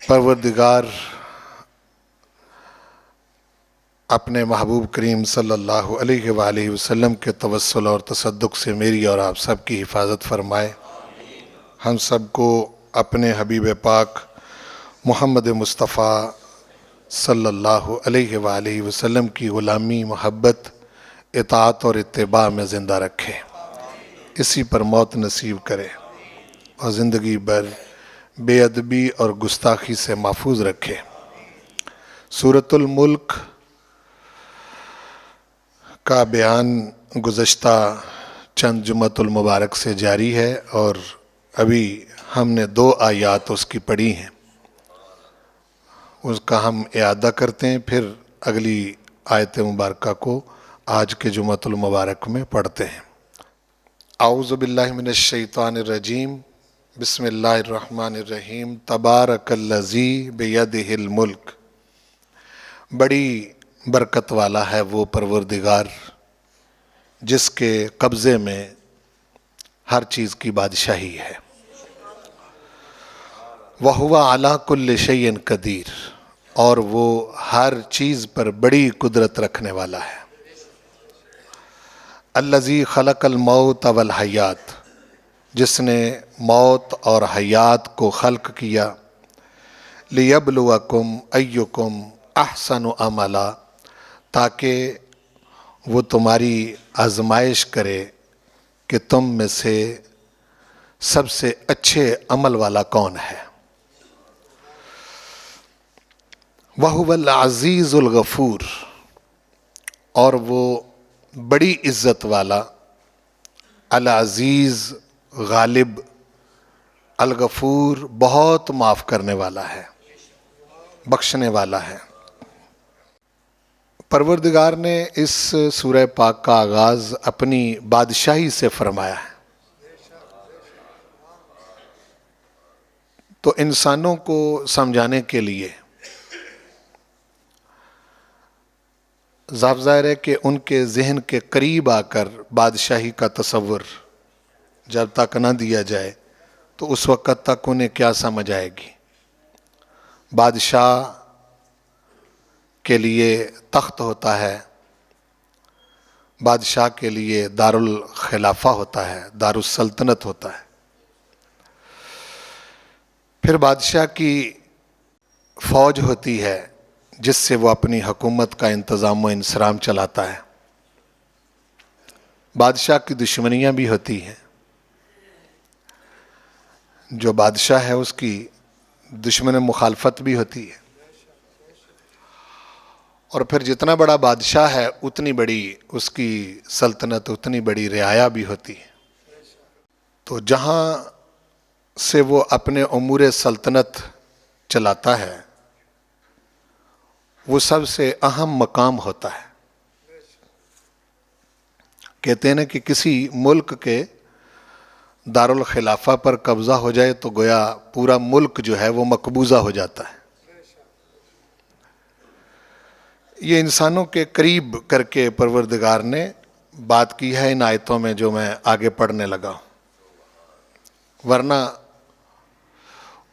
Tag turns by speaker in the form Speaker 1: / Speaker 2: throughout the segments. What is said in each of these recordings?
Speaker 1: پروردگار اپنے محبوب کریم صلی اللہ علیہ وآلہ وسلم کے توسل اور تصدق سے میری اور آپ سب کی حفاظت فرمائے۔ ہم سب کو اپنے حبیب پاک محمد مصطفیٰ صلی اللہ علیہ وآلہ وسلم کی غلامی، محبت، اطاعت اور اتباع میں زندہ رکھے، اسی پر موت نصیب کرے اور زندگی بھر بے ادبی اور گستاخی سے محفوظ رکھے۔ سورۃ الملک کا بیان گزشتہ چند جمعۃ المبارک سے جاری ہے اور ابھی ہم نے 2 آیات اس کی پڑھی ہیں، اس کا ہم اعادہ کرتے ہیں، پھر اگلی آیت مبارکہ کو آج کے جمعۃ المبارک میں پڑھتے ہیں۔ اعوذ باللہ من الشیطان الرجیم، بسم اللہ الرحمن الرحیم۔ تبارک الذی بیدہ الملک، بڑی برکت والا ہے وہ پروردگار جس کے قبضے میں ہر چیز کی بادشاہی ہے۔ وَهُوَ عَلَىٰ كُلِّ شَيْءٍ قدیر، اور وہ ہر چیز پر بڑی قدرت رکھنے والا ہے۔ الذی خلق الموت والحیات، جس نے موت اور حیات کو خلق کیا۔ لیبلوکم ایکم احسن عملا، تاکہ وہ تمہاری آزمائش کرے کہ تم میں سے سب سے اچھے عمل والا کون ہے۔ وَهُوَ الْعَزِيزُ الْغَفُورُ، اور وہ بڑی عزت والا، العزیز غالب، الغفور بہت معاف کرنے والا ہے، بخشنے والا ہے۔ پروردگار نے اس سورہ پاک کا آغاز اپنی بادشاہی سے فرمایا ہے، تو انسانوں کو سمجھانے کے لیے ظاہر ہے کہ ان کے ذہن کے قریب آ کر بادشاہی کا تصور جب تک نہ دیا جائے تو اس وقت تک انہیں کیا سمجھ آئے گی۔ بادشاہ کے لیے تخت ہوتا ہے، بادشاہ کے لیے دارالخلافہ ہوتا ہے، دارالسلطنت ہوتا ہے، پھر بادشاہ کی فوج ہوتی ہے جس سے وہ اپنی حکومت کا انتظام و انصرام چلاتا ہے۔ بادشاہ کی دشمنیاں بھی ہوتی ہیں، جو بادشاہ ہے اس کی دشمن مخالفت بھی ہوتی ہے، اور پھر جتنا بڑا بادشاہ ہے اتنی بڑی اس کی سلطنت، اتنی بڑی رعایا بھی ہوتی ہے۔ تو جہاں سے وہ اپنے امور سلطنت چلاتا ہے وہ سب سے اہم مقام ہوتا ہے۔ کہتے ہیں نا کہ کسی ملک کے دارالخلافہ پر قبضہ ہو جائے تو گویا پورا ملک جو ہے وہ مقبوضہ ہو جاتا ہے۔ یہ انسانوں کے قریب کر کے پروردگار نے بات کی ہے ان آیتوں میں جو میں آگے پڑھنے لگا ہوں، ورنہ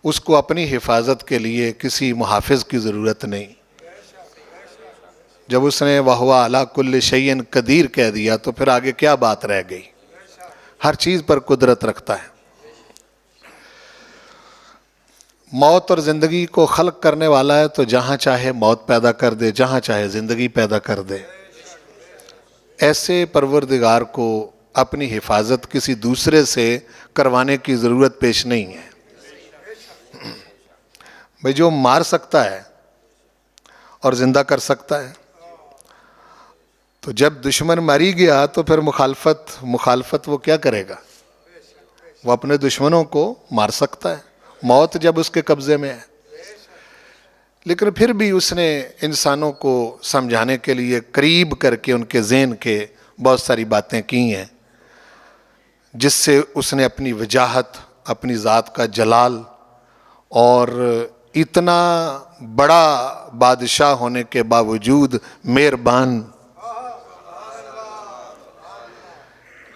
Speaker 1: اس کو اپنی حفاظت کے لیے کسی محافظ کی ضرورت نہیں۔ جب اس نے وَهُوَ عَلَىٰ كُلِّ شَيْءٍ قدیر کہہ دیا تو پھر آگے کیا بات رہ گئی، ہر چیز پر قدرت رکھتا ہے۔ موت اور زندگی کو خلق کرنے والا ہے تو جہاں چاہے موت پیدا کر دے، جہاں چاہے زندگی پیدا کر دے۔ ایسے پروردگار کو اپنی حفاظت کسی دوسرے سے کروانے کی ضرورت پیش نہیں ہے۔ بھئی جو مار سکتا ہے اور زندہ کر سکتا ہے، تو جب دشمن ماری گیا تو پھر مخالفت وہ کیا کرے گا؟ وہ اپنے دشمنوں کو مار سکتا ہے، موت جب اس کے قبضے میں ہے۔ لیکن پھر بھی اس نے انسانوں کو سمجھانے کے لیے قریب کر کے ان کے ذہن کے بہت ساری باتیں کی ہیں، جس سے اس نے اپنی وجاہت، اپنی ذات کا جلال اور اتنا بڑا بادشاہ ہونے کے باوجود مہربان،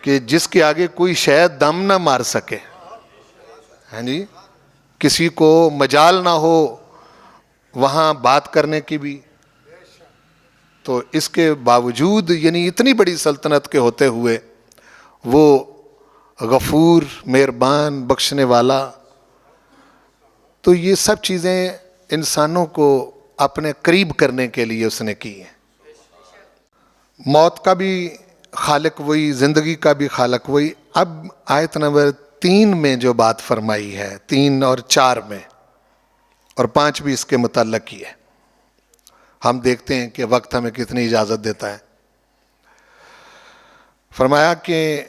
Speaker 1: کہ جس کے آگے کوئی شاید دم نہ مار سکے، ہاں جی، کسی کو مجال نہ ہو وہاں بات کرنے کی بھی. تو اس کے باوجود یعنی اتنی بڑی سلطنت کے ہوتے ہوئے وہ غفور، مہربان، بخشنے والا. تو یہ سب چیزیں انسانوں کو اپنے قریب کرنے کے لیے اس نے کی ہیں. موت کا بھی خالق وہی، زندگی کا بھی خالق وہی. اب آیت نمبر 3 میں جو بات فرمائی ہے، 3 اور 4 میں، اور 5 بھی اس کے متعلق ہی ہے. ہم دیکھتے ہیں کہ وقت ہمیں کتنی اجازت دیتا ہے. فرمایا کہ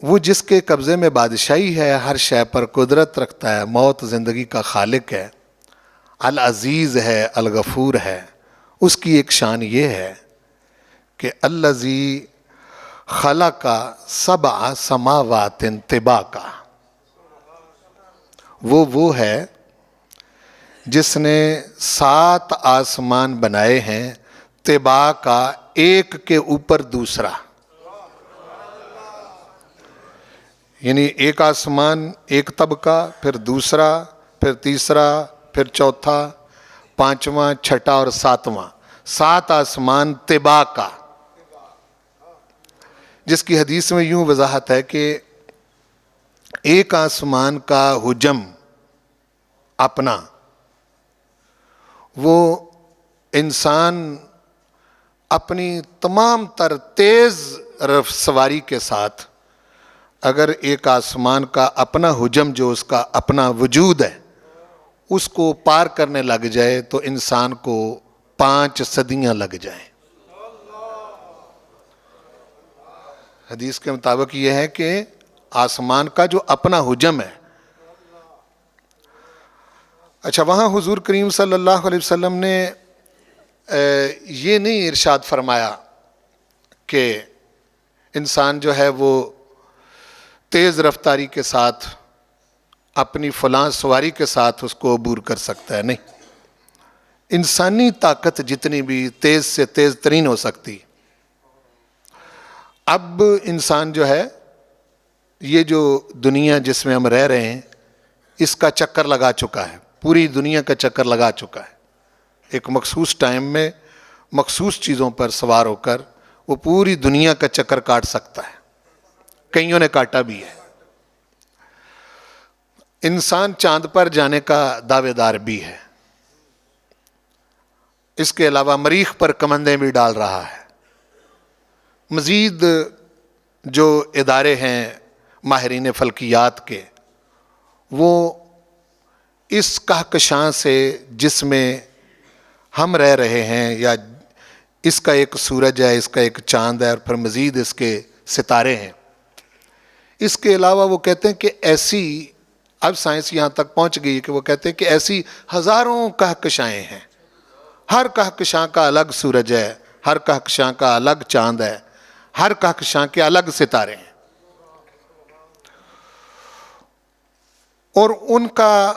Speaker 1: وہ جس کے قبضے میں بادشاہی ہے، ہر شے پر قدرت رکھتا ہے، موت زندگی کا خالق ہے، العزیز ہے، الغفور ہے. اس کی ایک شان یہ ہے کہ الذی خلق سبع سماوات طباقا. وہ ہے جس نے 7 آسمان بنائے ہیں، طباقا، ایک کے اوپر دوسرا. یعنی ایک آسمان، ایک طبقہ، پھر دوسرا، پھر تیسرا، پھر چوتھا، 5واں، 6واں اور 7واں. 7 آسمان طباقا، جس کی حدیث میں یوں وضاحت ہے کہ ایک آسمان کا حجم اپنا، وہ انسان اپنی تمام تر تیز سواری کے ساتھ اگر ایک آسمان کا اپنا حجم، جو اس کا اپنا وجود ہے، اس کو پار کرنے لگ جائے تو انسان کو 5 صدیاں لگ جائیں. حدیث کے مطابق یہ ہے کہ آسمان کا جو اپنا حجم ہے. اچھا، وہاں حضور کریم صلی اللہ علیہ وسلم نے یہ نہیں ارشاد فرمایا کہ انسان جو ہے وہ تیز رفتاری کے ساتھ اپنی فلاں سواری کے ساتھ اس کو عبور کر سکتا ہے. نہیں، انسانی طاقت جتنی بھی تیز سے تیز ترین ہو سکتی. اب انسان جو ہے، یہ جو دنیا جس میں ہم رہ رہے ہیں، اس کا چکر لگا چکا ہے، پوری دنیا کا چکر لگا چکا ہے. ایک مخصوص ٹائم میں مخصوص چیزوں پر سوار ہو کر وہ پوری دنیا کا چکر کاٹ سکتا ہے. کئیوں نے کاٹا بھی ہے. انسان چاند پر جانے کا دعوے دار بھی ہے. اس کے علاوہ مریخ پر کمندیں بھی ڈال رہا ہے. مزید جو ادارے ہیں ماہرین فلکیات کے، وہ اس کہکشاں سے جس میں ہم رہ رہے ہیں، یا اس کا ایک سورج ہے، اس کا ایک چاند ہے، اور پھر مزید اس کے ستارے ہیں. اس کے علاوہ وہ کہتے ہیں کہ ایسی، اب سائنس یہاں تک پہنچ گئی کہ وہ کہتے ہیں کہ ایسی ہزاروں کہکشائیں ہیں. ہر کہکشاں کا الگ سورج ہے، ہر کہکشاں کا الگ چاند ہے، ہر کہکشاں کے الگ ستارے ہیں. اور ان کا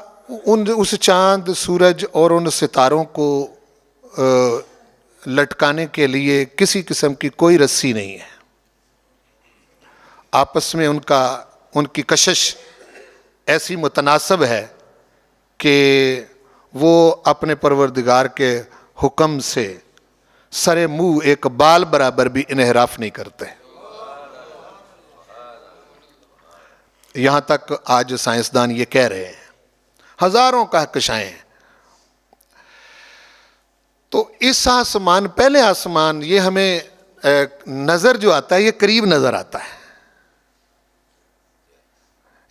Speaker 1: اس چاند، سورج اور ان ستاروں کو لٹکانے کے لیے کسی قسم کی کوئی رسی نہیں ہے. آپس میں ان کی کشش ایسی متناسب ہے کہ وہ اپنے پروردگار کے حکم سے سرے منہ ایک بال برابر بھی انحراف نہیں کرتے. یہاں تک آج سائنسدان یہ کہہ رہے ہیں. ہزاروں کہکشائیں. تو اس آسمان، پہلے آسمان، یہ ہمیں نظر جو آتا ہے، یہ قریب نظر آتا ہے.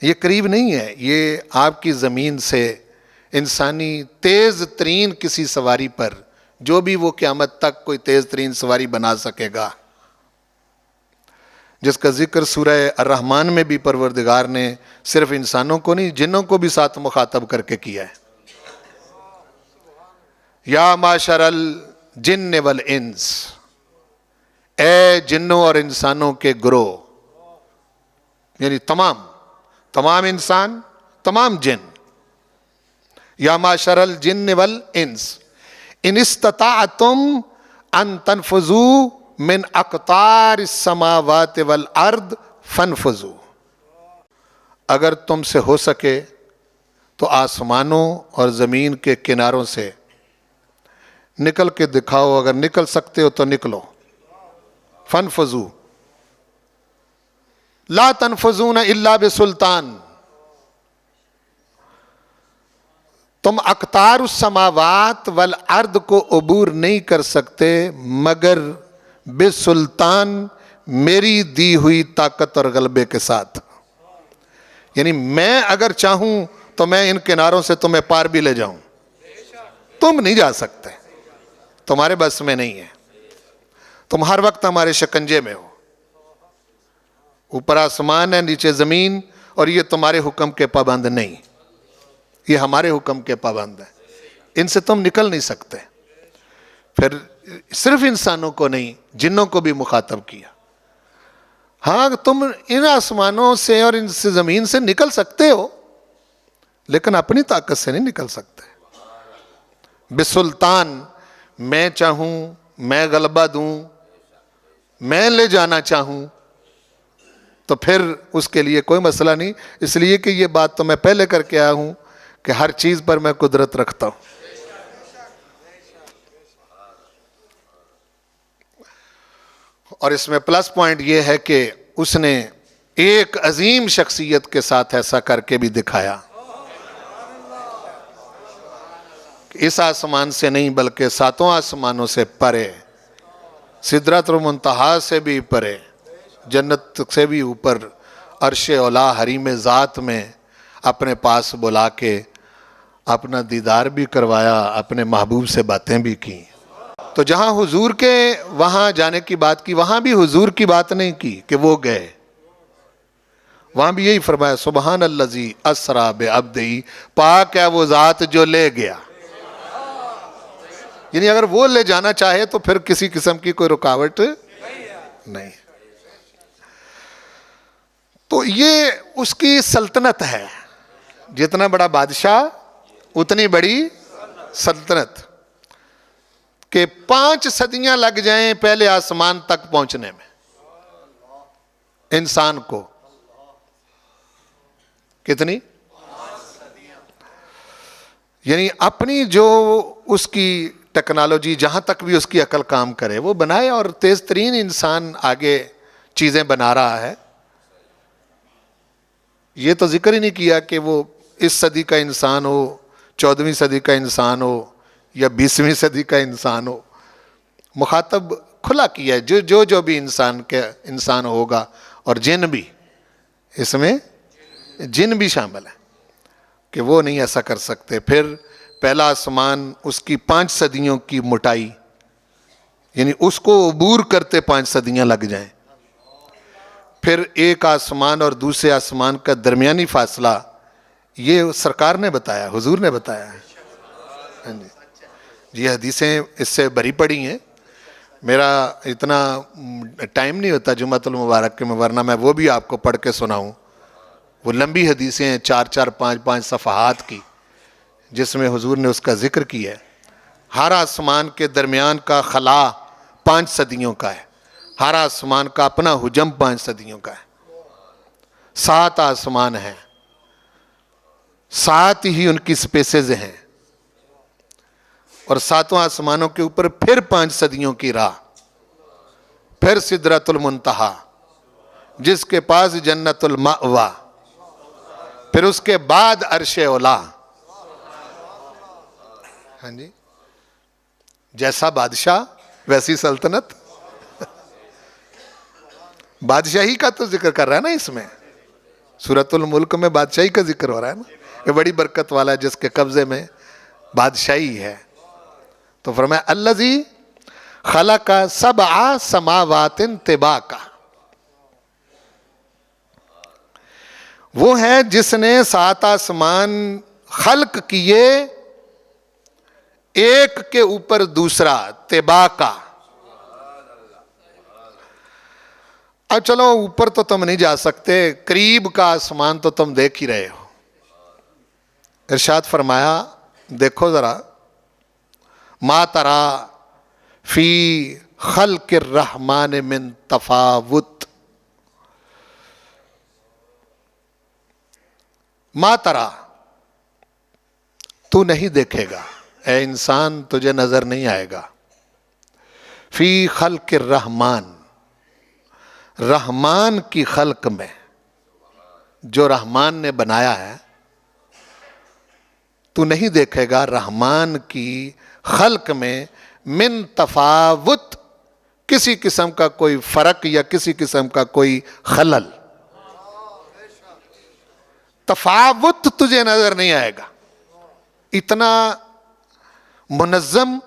Speaker 1: یہ قریب نہیں ہے. یہ آپ کی زمین سے انسانی تیز ترین کسی سواری پر، جو بھی وہ قیامت تک کوئی تیز ترین سواری بنا سکے گا، جس کا ذکر سورہ الرحمن میں بھی پروردگار نے صرف انسانوں کو نہیں، جنوں کو بھی ساتھ مخاطب کر کے کیا ہے. یا معشر الجن والانس، اے جنوں اور انسانوں کے گروہ، یعنی تمام انسان، تمام جن. یا معشر الجن والانس ان استطعتم ان تنفذوا من اقطار السماوات والارض فانفذوا. اگر تم سے ہو سکے تو آسمانوں اور زمین کے کناروں سے نکل کے دکھاؤ، اگر نکل سکتے ہو تو نکلو. فانفذوا لا تنفذون الا بسلطان. تم اقطار السماوات والارض کو عبور نہیں کر سکتے مگر بسلطان، میری دی ہوئی طاقت اور غلبے کے ساتھ. یعنی میں اگر چاہوں تو میں ان کناروں سے تمہیں پار بھی لے جاؤں، تم نہیں جا سکتے، تمہارے بس میں نہیں ہے. تم ہر وقت ہمارے شکنجے میں ہو. اوپر آسمان ہے، نیچے زمین، اور یہ تمہارے حکم کے پابند نہیں، یہ ہمارے حکم کے پابند ہیں. ان سے تم نکل نہیں سکتے. پھر صرف انسانوں کو نہیں، جنوں کو بھی مخاطب کیا. ہاں تم ان آسمانوں سے اور ان سے زمین سے نکل سکتے ہو، لیکن اپنی طاقت سے نہیں نکل سکتے. بسلطان، میں چاہوں میں غلبہ دوں، میں لے جانا چاہوں تو پھر اس کے لیے کوئی مسئلہ نہیں. اس لیے کہ یہ بات تو میں پہلے کر کے آیا ہوں کہ ہر چیز پر میں قدرت رکھتا ہوں. اور اس میں پلس پوائنٹ یہ ہے کہ اس نے ایک عظیم شخصیت کے ساتھ ایسا کر کے بھی دکھایا. اس آسمان سے نہیں بلکہ ساتوں آسمانوں سے پرے، سدرۃ المنتہا سے بھی پرے، جنت سے بھی اوپر، عرش اولا حریم ذات میں اپنے پاس بلا کے اپنا دیدار بھی کروایا، اپنے محبوب سے باتیں بھی کی. تو جہاں حضور کے وہاں جانے کی بات کی، وہاں بھی حضور کی بات نہیں کی کہ وہ گئے. وہاں بھی یہی فرمایا سبحان الذی اسریٰ بعبدہ، پاک ہے وہ ذات جو لے گیا. یعنی اگر وہ لے جانا چاہے تو پھر کسی قسم کی کوئی رکاوٹ نہیں. تو یہ اس کی سلطنت ہے. جتنا بڑا بادشاہ اتنی بڑی سلطنت. کہ 5 صدیاں لگ جائیں پہلے آسمان تک پہنچنے میں انسان کو. کتنی؟ یعنی اپنی جو اس کی ٹیکنالوجی، جہاں تک بھی اس کی عقل کام کرے وہ بنائے، اور تیز ترین انسان آگے چیزیں بنا رہا ہے. یہ تو ذکر ہی نہیں کیا کہ وہ اس صدی کا انسان ہو، 14ویں صدی کا انسان ہو یا 20ویں صدی کا انسان ہو. مخاطب کھلا کیا ہے جو بھی انسان ہوگا، اور جن بھی، اس میں جن بھی شامل ہیں کہ وہ نہیں ایسا کر سکتے. پھر پہلا آسمان، اس کی 5 صدیوں کی موٹائی، یعنی اس کو عبور کرتے 5 صدیاں لگ جائیں. پھر ایک آسمان اور دوسرے آسمان کا درمیانی فاصلہ، یہ سرکار نے بتایا، حضور نے بتایا ہے. ہاں جی، یہ حدیثیں اس سے بھری پڑی ہیں. میرا اتنا ٹائم نہیں ہوتا جمعۃ المبارک کے میں، ورنہ میں وہ بھی آپ کو پڑھ کے سناؤں. وہ لمبی حدیثیں ہیں، 4 5 صفحات کی، جس میں حضور نے اس کا ذکر کیا ہے. ہر آسمان کے درمیان کا خلا 5 صدیوں کا ہے. ہر آسمان کا اپنا حجم 5 صدیوں کا ہے. 7 آسمان ہیں، 7 ہی ان کی سپیسز ہیں، اور 7 آسمانوں کے اوپر پھر 5 صدیوں کی راہ. پھر سدرۃ المنتہا جس کے پاس جنت المأویٰ، پھر اس کے بعد عرش اولا. ہاں جی، جیسا بادشاہ ویسی سلطنت. بادشاہی کا تو ذکر کر رہا ہے نا اس میں. سورۃ الملک میں بادشاہی کا ذکر ہو رہا ہے نا. یہ بڑی برکت والا ہے جس کے قبضے میں بادشاہی ہے. تو فرمایا الذی خلق 7 سماوات طباقا، وہ ہے جس نے 7 آسمان خلق کیے ایک کے اوپر دوسرا، طباقا. اب چلو اوپر تو تم نہیں جا سکتے، قریب کا آسمان تو تم دیکھ ہی رہے ہو. ارشاد فرمایا دیکھو ذرا، ما ترا فی خلق الرحمن من تفاوت. ما ترا، تو نہیں دیکھے گا، اے انسان تجھے نظر نہیں آئے گا. فی خلق الرحمن، رحمان کی خلق میں، جو رحمان نے بنایا ہے، تو نہیں دیکھے گا رحمان کی خلق میں من تفاوت، کسی قسم کا کوئی فرق یا کسی قسم کا کوئی خلل. تفاوت تجھے نظر نہیں آئے گا. اتنا منظم،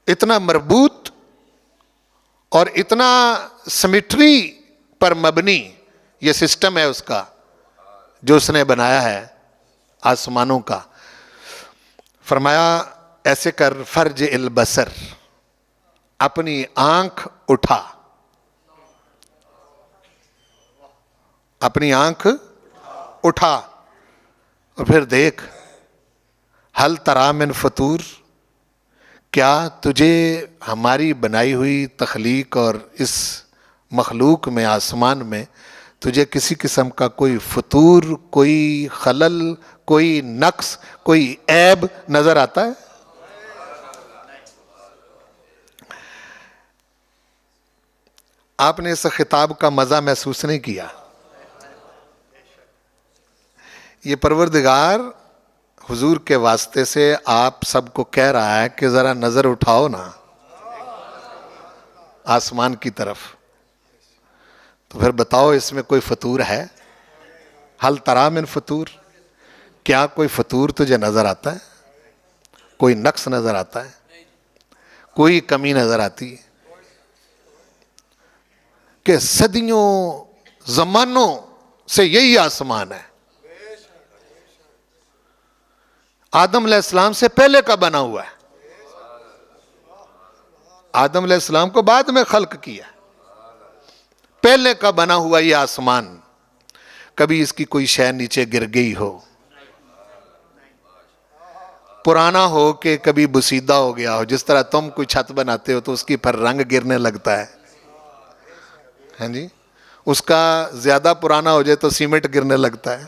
Speaker 1: اتنا مربوط اور اتنا سمیٹری پر مبنی یہ سسٹم ہے اس کا جو اس نے بنایا ہے آسمانوں کا. فرمایا ایسے کر، فرج البصر، اپنی آنکھ اٹھا، اپنی آنکھ اٹھا اور پھر دیکھ، حل تری من فطور، کیا تجھے ہماری بنائی ہوئی تخلیق اور اس مخلوق میں، آسمان میں، تجھے کسی قسم کا کوئی فطور، کوئی خلل، کوئی نقص، کوئی عیب نظر آتا ہے؟ آپ نے اس خطاب کا مزہ محسوس نہیں کیا؟ یہ پروردگار حضور کے واسطے سے آپ سب کو کہہ رہا ہے کہ ذرا نظر اٹھاؤ نا آسمان کی طرف، تو پھر بتاؤ اس میں کوئی فطور ہے؟ حل تری من فطور، کیا کوئی فطور تجھے نظر آتا ہے؟ کوئی نقص نظر آتا ہے؟ کوئی کمی نظر آتی ہے؟ کہ صدیوں زمانوں سے یہی آسمان ہے، آدم علیہ السلام سے پہلے کا بنا ہوا ہے، آدم علیہ السلام کو بعد میں خلق کیا، پہلے کا بنا ہوا یہ آسمان. کبھی اس کی کوئی شے نیچے گر گئی ہو، پرانا ہو کہ کبھی بسیدہ ہو گیا ہو، جس طرح تم کوئی چھت بناتے ہو تو اس کی پر رنگ گرنے لگتا ہے، ہاں جی، اس کا زیادہ پرانا ہو جائے تو سیمنٹ گرنے لگتا ہے،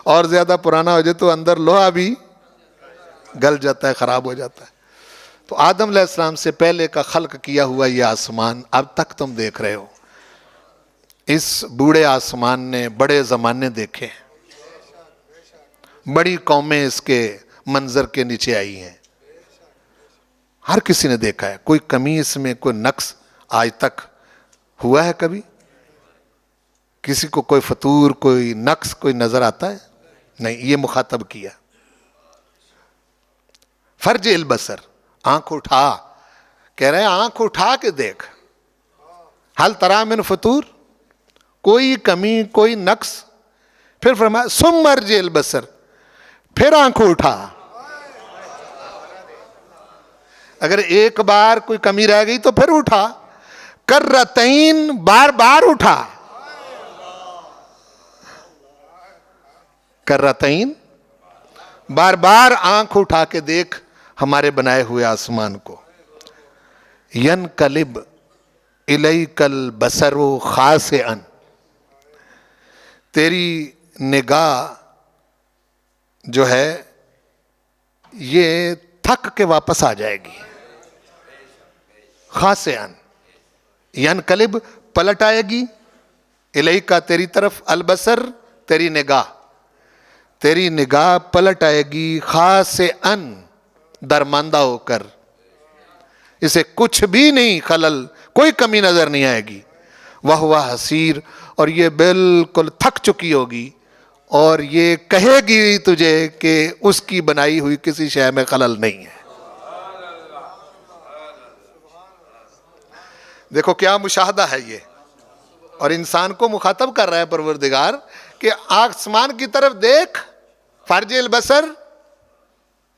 Speaker 1: اور زیادہ پرانا ہو جائے تو اندر لوہا بھی گل جاتا ہے، خراب ہو جاتا ہے. تو آدم علیہ السلام سے پہلے کا خلق کیا ہوا یہ آسمان اب تک تم دیکھ رہے ہو. اس بوڑھے آسمان نے بڑے زمانے دیکھے، بڑی قومیں اس کے منظر کے نیچے آئی ہیں، ہر کسی نے دیکھا ہے. کوئی کمی اس میں، کوئی نقص آج تک ہوا ہے کبھی؟ کسی کو کوئی فطور، کوئی نقص، کوئی نظر آتا ہے؟ نہیں. یہ مخاطب کیا فرج البصر، آنکھ اٹھا، کہہ رہے ہیں آنکھ اٹھا کے دیکھ، حل تری من فطور، کوئی کمی، کوئی نقص. پھر فرمایا ثم ارجع البصر، پھر آنکھ اٹھا. اگر ایک بار کوئی کمی رہ گئی تو پھر اٹھا، کرتین، بار بار اٹھا، کرتین، بار بار آنکھ اٹھا کے دیکھ ہمارے بنائے ہوئے آسمان کو. ینقلب الیک البصر خاسئا، تیری نگاہ جو ہے یہ تھک کے واپس آ جائے گی. خاسئا، ینقلب، پلٹ آئے گی، الیک، تیری طرف، البصر، تیری نگاہ، تیری نگاہ پلٹ آئے گی، خاسئا، درماندہ ہو کر، اسے کچھ بھی نہیں خلل، کوئی کمی نظر نہیں آئے گی. وَهُوَ حسیر، اور یہ بالکل تھک چکی ہوگی، اور یہ کہے گی تجھے کہ اس کی بنائی ہوئی کسی شے میں خلل نہیں ہے. دیکھو کیا مشاہدہ ہے یہ، اور انسان کو مخاطب کر رہا ہے پروردگار کہ آسمان کی طرف دیکھ، فرج البصر،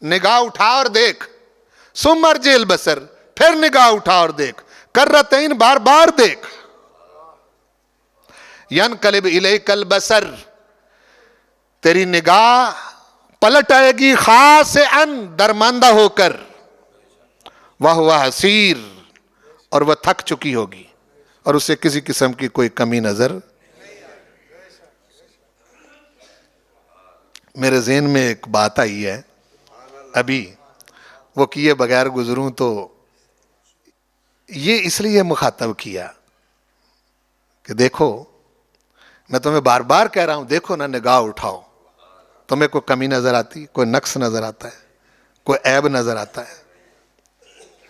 Speaker 1: نگاہ اٹھا اور دیکھ، ثم ارجع البصر، پھر نگاہ اٹھا اور دیکھ، کرتین، بار بار دیکھ. ینقلب الیک البصر، تیری نگاہ پلٹ آئے گی، خاسئا، درماندہ ہو کر، وَهُوَ حسیر، اور وہ تھک چکی ہوگی اور اسے کسی قسم کی کوئی کمی نظر. میرے ذہن میں ایک بات آئی ہے ابھی وہ کیے بغیر گزروں تو یہ اس لیے مخاطب کیا کہ دیکھو میں تمہیں بار بار کہہ رہا ہوں، دیکھو نا، نگاہ اٹھاؤ، تمہیں کوئی کمی نظر آتی، کوئی نقص نظر آتا ہے، کوئی عیب نظر آتا ہے؟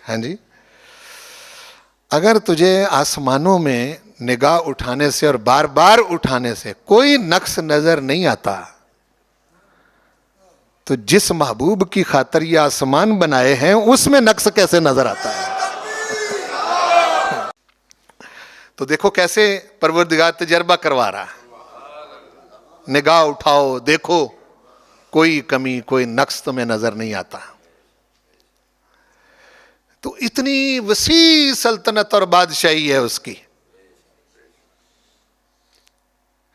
Speaker 1: ہاں جی، اگر تجھے آسمانوں میں نگاہ اٹھانے سے اور بار بار اٹھانے سے کوئی نقص نظر نہیں آتا تو جس محبوب کی خاطر یہ آسمان بنائے ہیں اس میں نقص کیسے نظر آتا ہے؟ تو دیکھو کیسے پروردگار تجربہ کروا رہا ہے، نگاہ اٹھاؤ، دیکھو کوئی کمی کوئی نقص تمہیں نظر نہیں آتا. تو اتنی وسیع سلطنت اور بادشاہی ہے اس کی.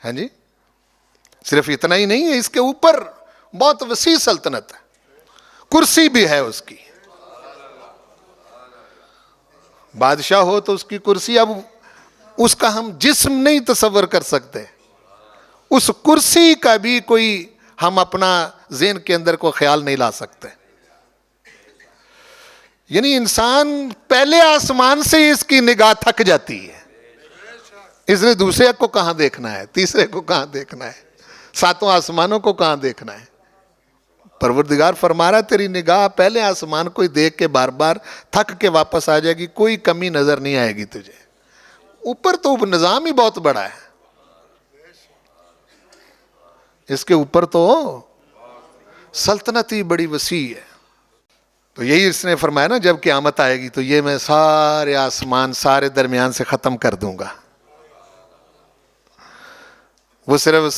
Speaker 1: ہاں جی، صرف اتنا ہی نہیں ہے، اس کے اوپر بہت وسیع سلطنت ہے، کرسی بھی ہے اس کی. بادشاہ ہو تو اس کی کرسی، اب اس کا ہم جسم نہیں تصور کر سکتے، اس کرسی کا بھی کوئی ہم اپنا ذہن کے اندر کو خیال نہیں لا سکتے. یعنی انسان پہلے آسمان سے اس کی نگاہ تھک جاتی ہے. اس نے دوسرے کو کہاں دیکھنا ہے، تیسرے کو کہاں دیکھنا ہے، ساتوں آسمانوں کو کہاں دیکھنا ہے؟ پروردگار فرما رہا تیری نگاہ پہلے آسمان کو ہی دیکھ کے بار بار تھک کے واپس آ جائے گی، کوئی کمی نظر نہیں آئے گی تجھے. اوپر تو نظام ہی بہت بڑا ہے، اس کے اوپر تو سلطنت ہی بڑی وسیع ہے. تو یہی اس نے فرمایا نا، جب قیامت آئے گی تو یہ میں سارے آسمان سارے درمیان سے ختم کر دوں گا. وہ صرف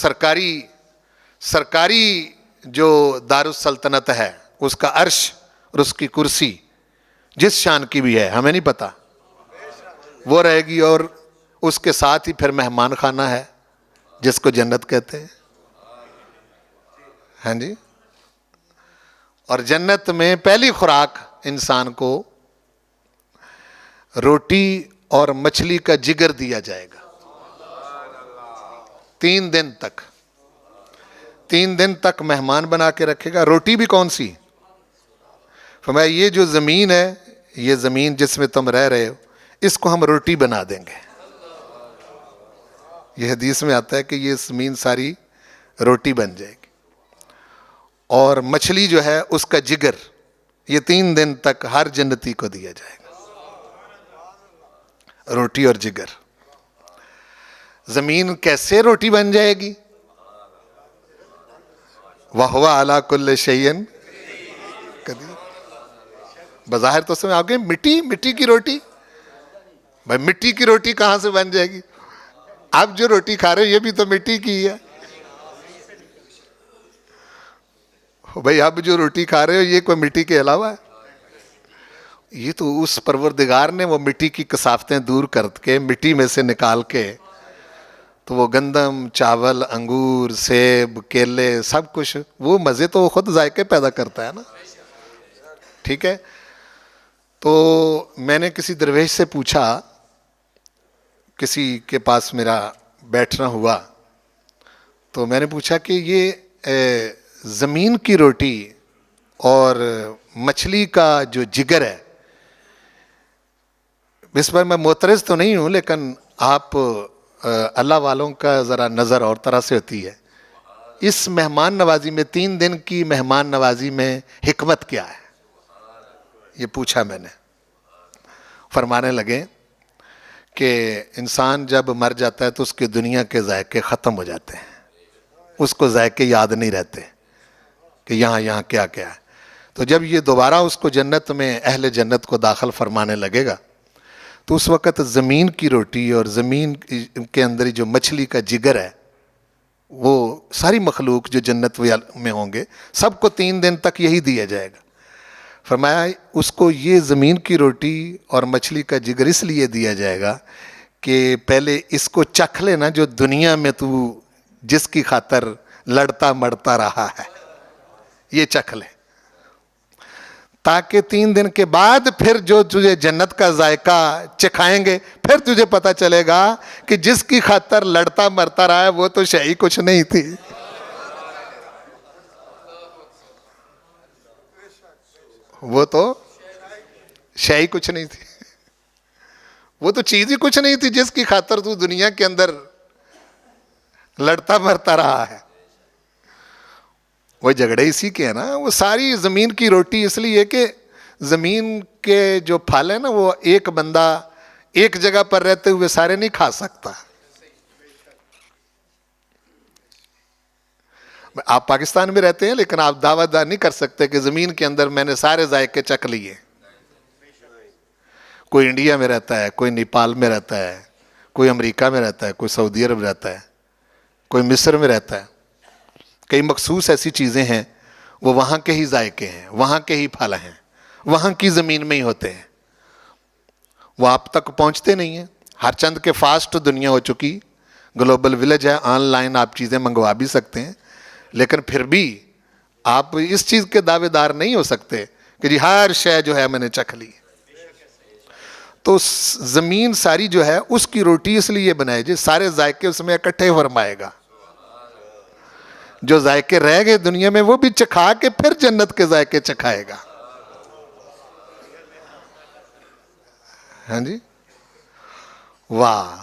Speaker 1: سرکاری جو دارالسلطنت ہے، اس کا عرش اور اس کی کرسی جس شان کی بھی ہے ہمیں نہیں پتا، وہ رہے گی. اور اس کے ساتھ ہی پھر مہمان خانہ ہے جس کو جنت کہتے ہیں. ہاں جی، اور جنت میں پہلی خوراک انسان کو روٹی اور مچھلی کا جگر دیا جائے گا. 3 دن تک مہمان بنا کے رکھے گا. روٹی بھی کون سی؟ فرمایا یہ جو زمین ہے، یہ زمین جس میں تم رہ رہے ہو، اس کو ہم روٹی بنا دیں گے. یہ حدیث میں آتا ہے کہ یہ زمین ساری روٹی بن جائے گی. اور مچھلی جو ہے اس کا جگر، یہ 3 دن تک ہر جنتی کو دیا جائے گا، روٹی اور جگر. زمین کیسے روٹی بن جائے گی؟ وَهُوَ عَلَىٰ كُلِّ شَيْءٍ قدیر. بظاہر تو سمجھ آپ گئے مٹی کی روٹی. بھائی مٹی کی روٹی کہاں سے بن جائے گی؟ آپ جو روٹی کھا رہے ہو یہ بھی تو مٹی کی ہے. بھائی آپ جو روٹی کھا رہے ہو یہ کوئی مٹی کے علاوہ ہے؟ یہ تو اس پروردگار نے وہ مٹی کی کثافتیں دور کر کے مٹی میں سے نکال کے تو وہ گندم، چاول، انگور، سیب، کیلے، سب کچھ وہ مزے تو وہ خود ذائقے پیدا کرتا ہے نا. ٹھیک ہے. تو میں نے کسی درویش سے پوچھا، کسی کے پاس میرا بیٹھنا ہوا تو میں نے پوچھا کہ یہ زمین کی روٹی اور مچھلی کا جو جگر ہے، اس پر میں معترض تو نہیں ہوں، لیکن آپ اللہ والوں کا ذرا نظر اور طرح سے ہوتی ہے. اس مہمان نوازی میں 3 دن کی مہمان نوازی میں حکمت کیا ہے؟ یہ پوچھا میں نے. فرمانے لگے کہ انسان جب مر جاتا ہے تو اس کی دنیا کے ذائقے ختم ہو جاتے ہیں، اس کو ذائقے یاد نہیں رہتے کہ یہاں کیا کیا ہے. تو جب یہ دوبارہ اس کو جنت میں اہل جنت کو داخل فرمانے لگے گا تو اس وقت زمین کی روٹی اور زمین کے اندر جو مچھلی کا جگر ہے، وہ ساری مخلوق جو جنت میں ہوں گے سب کو 3 دن تک یہی دیا جائے گا. فرمایا اس کو یہ زمین کی روٹی اور مچھلی کا جگر اس لیے دیا جائے گا کہ پہلے اس کو چکھ لینا جو دنیا میں تو جس کی خاطر لڑتا مڑتا رہا ہے، یہ چکھ لے، تاکہ 3 دن کے بعد پھر جو تجھے جنت کا ذائقہ چکھائیں گے پھر تجھے پتہ چلے گا کہ جس کی خاطر لڑتا مرتا رہا ہے وہ تو شے کچھ نہیں تھی. وہ تو شے ہی کچھ نہیں تھی، وہ تو چیز ہی کچھ نہیں تھی جس کی خاطر تو دنیا کے اندر لڑتا مرتا رہا ہے۔ وہ جھگڑے اسی کے ہیں نا، وہ ساری زمین کی روٹی اس لیے کہ زمین کے جو پھل ہیں نا، وہ ایک بندہ ایک جگہ پر رہتے ہوئے سارے نہیں کھا سکتا۔ آپ پاکستان میں رہتے ہیں لیکن آپ دعویٰ دار نہیں کر سکتے کہ زمین کے اندر میں نے سارے ذائقے چکھ لیے۔ کوئی انڈیا میں رہتا ہے، کوئی نیپال میں رہتا ہے، کوئی امریکہ میں رہتا ہے، کوئی سعودی عرب رہتا ہے، کوئی مصر میں رہتا ہے۔ کئی مخصوص ایسی چیزیں ہیں وہ وہاں کے ہی ذائقے ہیں، وہاں کے ہی پھل ہیں، وہاں کی زمین میں ہی ہوتے ہیں، وہ آپ تک پہنچتے نہیں ہیں۔ ہر چند کے فاسٹ دنیا ہو چکی، گلوبل ولیج ہے، آن لائن آپ چیزیں منگوا بھی سکتے ہیں، لیکن پھر بھی آپ اس چیز کے دعوے دار نہیں ہو سکتے کہ جی ہر شے جو ہے میں نے چکھ لی۔ تو زمین ساری جو ہے اس کی روٹی اس لیے بنائے جی سارے ذائقے اس میں اکٹھے فرمائے گا، جو ذائقے رہ گئے دنیا میں وہ بھی چکھا کے پھر جنت کے ذائقے چکھائے گا۔ ہاں جی، واہ،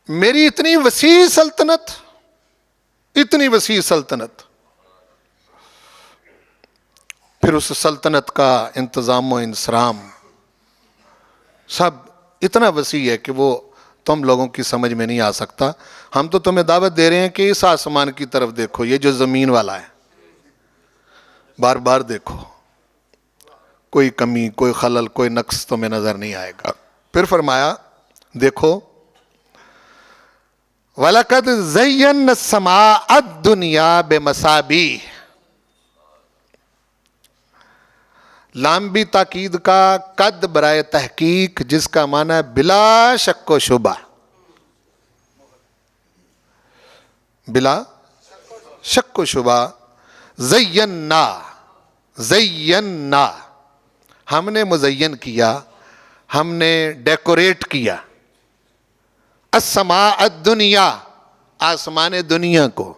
Speaker 1: میری اتنی وسیع سلطنت، اتنی وسیع سلطنت، پھر اس سلطنت کا انتظام و انصرام سب اتنا وسیع ہے کہ وہ تم لوگوں کی سمجھ میں نہیں آ سکتا۔ ہم تو تمہیں دعوت دے رہے ہیں کہ اس آسمان کی طرف دیکھو، یہ جو زمین والا ہے، بار بار دیکھو، کوئی کمی، کوئی خلل، کوئی نقص تمہیں نظر نہیں آئے گا۔ پھر فرمایا دیکھو وَلَقَدْ زَيَّنَّا السَّمَاءَ الدُّنْيَا بِمَصَابِيحَ، لام بھی تاکید کا، قد برائے تحقیق، جس کا معنی ہے بلا شک و شبہ، بلا شک و شبہ۔ زینا، زینا، ہم نے مزین کیا، ہم نے ڈیکوریٹ کیا، السماء الدنیا، آسمان دنیا کو،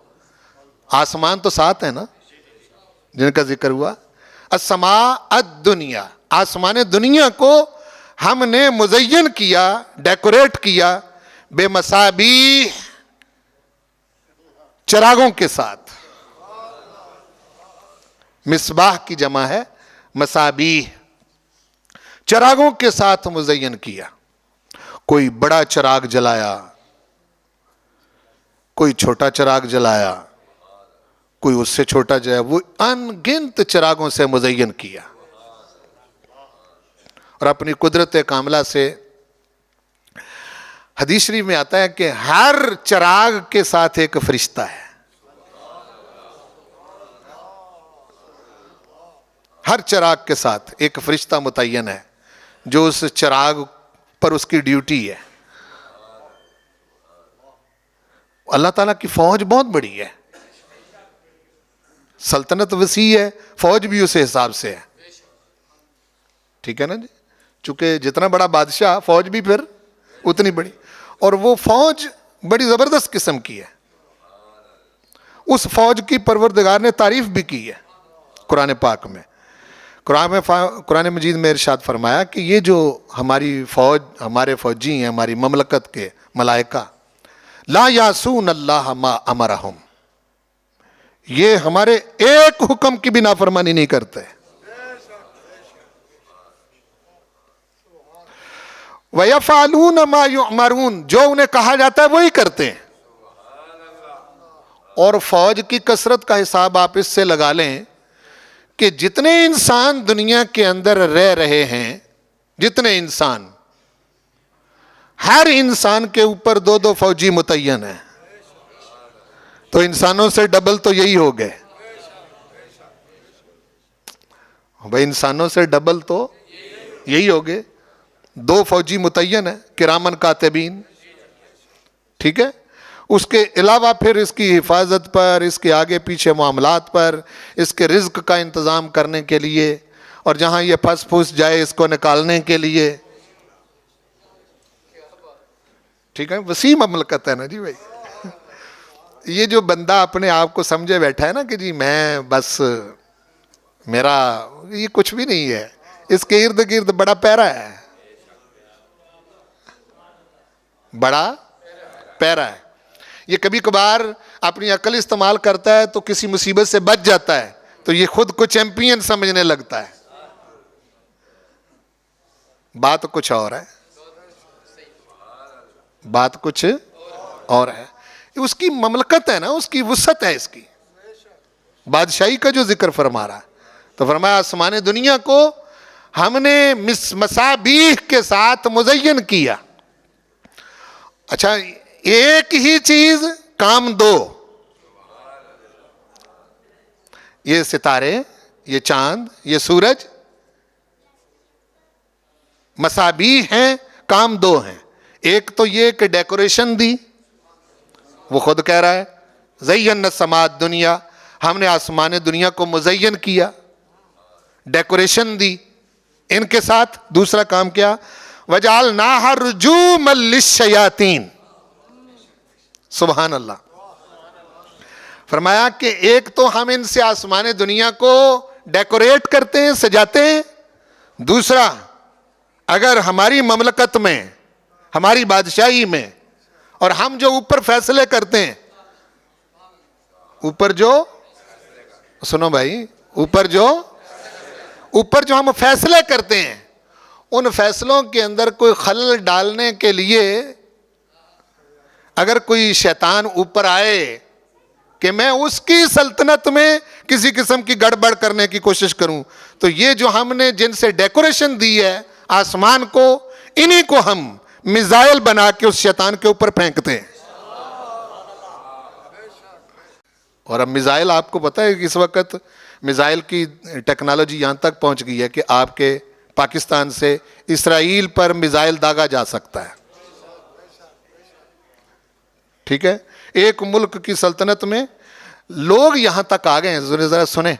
Speaker 1: آسمان تو سات ہے نا جن کا ذکر ہوا، السماء الدنیا، آسمان دنیا کو ہم نے مزین کیا، ڈیکوریٹ کیا، بے مصابیح، چراغوں کے ساتھ۔ مصباح کی جمع ہے مصابیح، چراغوں کے ساتھ مزین کیا۔ کوئی بڑا چراغ جلایا، کوئی چھوٹا چراغ جلایا، کوئی اس سے چھوٹا جو ہے، وہ ان گنت چراغوں سے مزین کیا، اور اپنی قدرت کاملہ سے حدیث شریف میں آتا ہے کہ ہر چراغ کے ساتھ ایک فرشتہ ہے، ہر چراغ کے ساتھ ایک فرشتہ متعین ہے جو اس چراغ پر اس کی ڈیوٹی ہے۔ اللہ تعالیٰ کی فوج بہت بڑی ہے، سلطنت وسیع ہے، فوج بھی اس حساب سے ہے، ٹھیک ہے نا جی، چونکہ جتنا بڑا بادشاہ فوج بھی پھر اتنی بڑی، اور وہ فوج بڑی زبردست قسم کی ہے۔ اس فوج کی پروردگار نے تعریف بھی کی ہے قرآن پاک میں۔ قرآن مجید میں ارشاد فرمایا کہ یہ جو ہماری فوج، ہمارے فوجی ہیں، ہماری مملکت کے ملائکہ، لا یعصون اللہ ما امرہم، یہ ہمارے ایک حکم کی بھی نافرمانی نہیں کرتے۔ وَيَفْعَلُونَ مَا يُؤْمَرُونَ، جو انہیں کہا جاتا ہے وہی کرتے ہیں۔ اور فوج کی کثرت کا حساب آپ اس سے لگا لیں کہ جتنے انسان دنیا کے اندر رہ رہے ہیں، جتنے انسان، ہر انسان کے اوپر دو دو فوجی متعین ہیں، تو انسانوں سے ڈبل تو یہی ہو گئے بھائی، انسانوں سے ڈبل تو یہی ہو گئے، دو فوجی متعین ہیں، کرامن کاتبین، ٹھیک ہے۔ اس کے علاوہ پھر اس کی حفاظت پر، اس کے آگے پیچھے معاملات پر، اس کے رزق کا انتظام کرنے کے لیے، اور جہاں یہ پھنس پھوس جائے اس کو نکالنے کے لیے. ٹھیک ہے، وسیع مملکت ہے نا جی بھائی. یہ جو بندہ اپنے آپ کو سمجھے بیٹھا ہے نا کہ جی میں بس میرا یہ کچھ بھی نہیں ہے، اس کے ارد گرد بڑا پیرا ہے، بڑا پیرا ہے. یہ کبھی کبھار اپنی عقل استعمال کرتا ہے تو کسی مصیبت سے بچ جاتا ہے تو یہ خود کو چیمپئن سمجھنے لگتا ہے. بات کچھ اور ہے، بات کچھ اور ہے. اس کی مملکت ہے نا، اس کی وسعت ہے، اس کی بادشاہی کا جو ذکر فرما رہا ہے. تو فرمایا آسمان دنیا کو ہم نے مصابیح کے ساتھ مزین کیا. اچھا، ایک ہی چیز کام دو، یہ ستارے، یہ چاند، یہ سورج مصابیح ہیں، کام دو ہیں. ایک تو یہ کہ ڈیکوریشن دی، وہ خود کہہ رہا ہے زینا السماء الدنیا، ہم نے آسمان دنیا کو مزین کیا، ڈیکوریشن دی ان کے ساتھ. دوسرا کام کیا؟ وَجَعَلْنَاهَا رُجُومًا لِلشَّيَاطِينِ. سبحان اللہ. فرمایا کہ ایک تو ہم ان سے آسمان دنیا کو ڈیکوریٹ کرتے ہیں، سجاتے ہیں. دوسرا، اگر ہماری مملکت میں، ہماری بادشاہی میں، اور ہم جو اوپر فیصلے کرتے ہیں، اوپر جو سنو بھائی، اوپر جو ہم فیصلے کرتے ہیں، ان فیصلوں کے اندر کوئی خلل ڈالنے کے لیے اگر کوئی شیطان اوپر آئے کہ میں اس کی سلطنت میں کسی قسم کی گڑبڑ کرنے کی کوشش کروں، تو یہ جو ہم نے جن سے ڈیکوریشن دی ہے آسمان کو، انہی کو ہم میزائل بنا کے اس شیطان کے اوپر پھینکتے ہیں. اور اب میزائل، آپ کو پتہ ہے کہ اس وقت میزائل کی ٹیکنالوجی یہاں تک پہنچ گئی ہے کہ آپ کے پاکستان سے اسرائیل پر میزائل داغا جا سکتا ہے. ٹھیک ہے، ایک ملک کی سلطنت میں لوگ یہاں تک آ گئے ہیں، ذرا سنیں،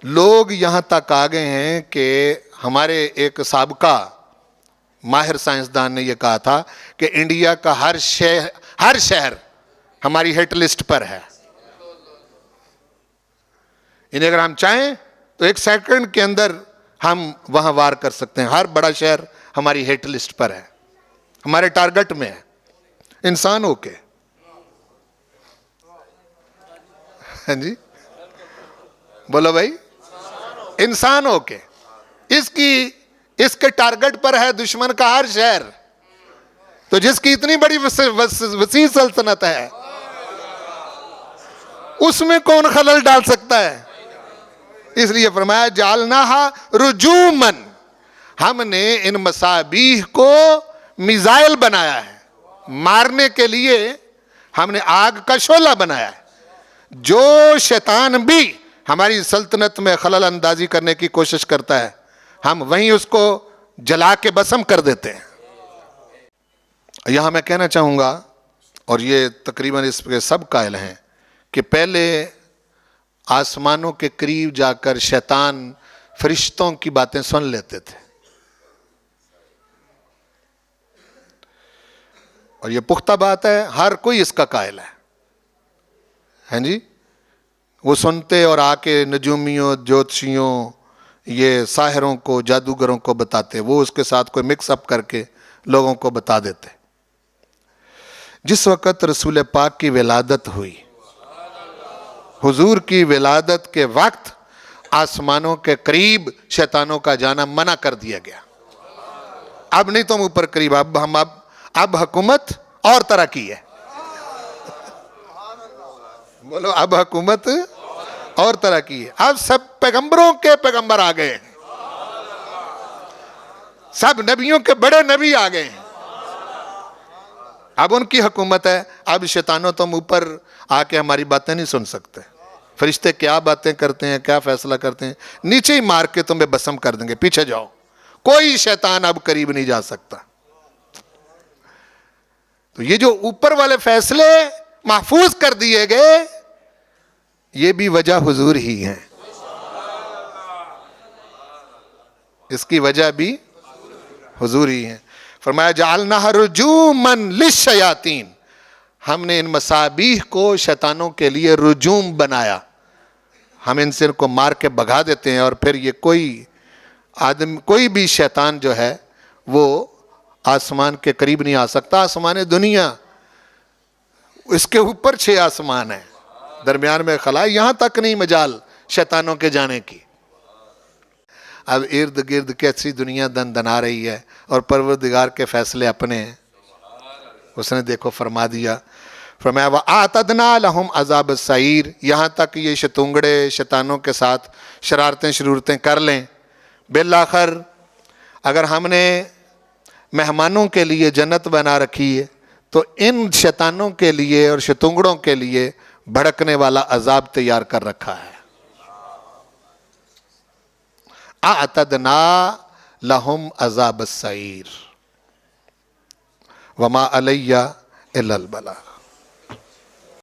Speaker 1: لوگ یہاں تک آ گئے ہیں کہ ہمارے ایک سابقہ ماہر سائنسدان نے یہ کہا تھا کہ انڈیا کا ہر شہر ہماری ہٹ لسٹ پر ہے. انہیں اگر ہم چاہیں تو ایک سیکنڈ کے اندر ہم وہاں وار کر سکتے ہیں. ہر بڑا شہر ہماری ہٹ لسٹ پر ہے، ہمارے ٹارگٹ میں ہے. انسان ہو کے، ہاں جی بولو بھائی، انسان ہو کے اس کے ٹارگٹ پر ہے دشمن کا ہر شہر. تو جس کی اتنی بڑی وسیع سلطنت ہے، اس میں کون خلل ڈال سکتا ہے؟ اس لیے فرمایا جعلناہا رجوماً، ہم نے ان مصابیح کو میزائل بنایا ہے، مارنے کے لیے ہم نے آگ کا شعلہ بنایا ہے. جو شیطان بھی ہماری سلطنت میں خلل اندازی کرنے کی کوشش کرتا ہے، ہم وہیں اس کو جلا کے بسم کر دیتے ہیں. یہاں میں کہنا چاہوں گا، اور یہ تقریباً اس کے سب قائل ہیں، کہ پہلے آسمانوں کے قریب جا کر شیطان فرشتوں کی باتیں سن لیتے تھے، اور یہ پختہ بات ہے، ہر کوئی اس کا قائل ہے. ہاں جی، وہ سنتے اور آ کے نجومیوں، جوتشیوں، یہ ساحروں کو، جادوگروں کو بتاتے، وہ اس کے ساتھ کوئی مکس اپ کر کے لوگوں کو بتا دیتے. جس وقت رسول پاک کی ولادت ہوئی، حضور کی ولادت کے وقت آسمانوں کے قریب شیطانوں کا جانا منع کر دیا گیا. اب نہیں تم اوپر قریب، اب حکومت اور طرح کی ہے. بولو، اب حکومت اور طرح کی ہے. اب سب پیغمبروں کے پیغمبر آ گئے ہیں، سب نبیوں کے بڑے نبی آ گئے ہیں. اب ان کی حکومت ہے. اب شیطانوں تم اوپر آ کے ہماری باتیں نہیں سن سکتے. فرشتے کیا باتیں کرتے ہیں، کیا فیصلہ کرتے ہیں، نیچے ہی مار کے تمہیں بسم کر دیں گے. پیچھے جاؤ، کوئی شیطان اب قریب نہیں جا سکتا. تو یہ جو اوپر والے فیصلے محفوظ کر دیے گئے یہ بھی وجہ حضور ہی ہیں، اس کی وجہ بھی حضور ہی ہیں۔ فرمایا جعلناها رجوما للشیاطین، ہم نے ان مصابیح کو شیطانوں کے لیے رجوم بنایا، ہم ان سے ان کو مار کے بھگا دیتے ہیں، اور پھر یہ کوئی بھی شیطان جو ہے وہ آسمان کے قریب نہیں آ سکتا۔ آسمان دنیا، اس کے اوپر 6 آسمان ہیں، درمیان میں خلا، یہاں تک نہیں مجال شیطانوں کے جانے کی۔ اب ارد گرد کیسی دنیا دن دنا رہی ہے، اور پروردگار کے فیصلے اپنے ہیں۔ اس نے دیکھو فرما دیا، فرمایا وَآتَدْنَا لَهُمْ عَذَابَ السَّعِيرِ، یہاں تک یہ شتونگڑے شیطانوں کے ساتھ شرارتیں کر لیں، بالآخر اگر ہم نے مہمانوں کے لیے جنت بنا رکھی ہے تو ان شیطانوں کے لیے اور شتونگڑوں کے لیے بھڑکنے والا عذاب تیار کر رکھا ہے۔ اعتدنا لہم عذاب السعیر وما علی الا البلاغ۔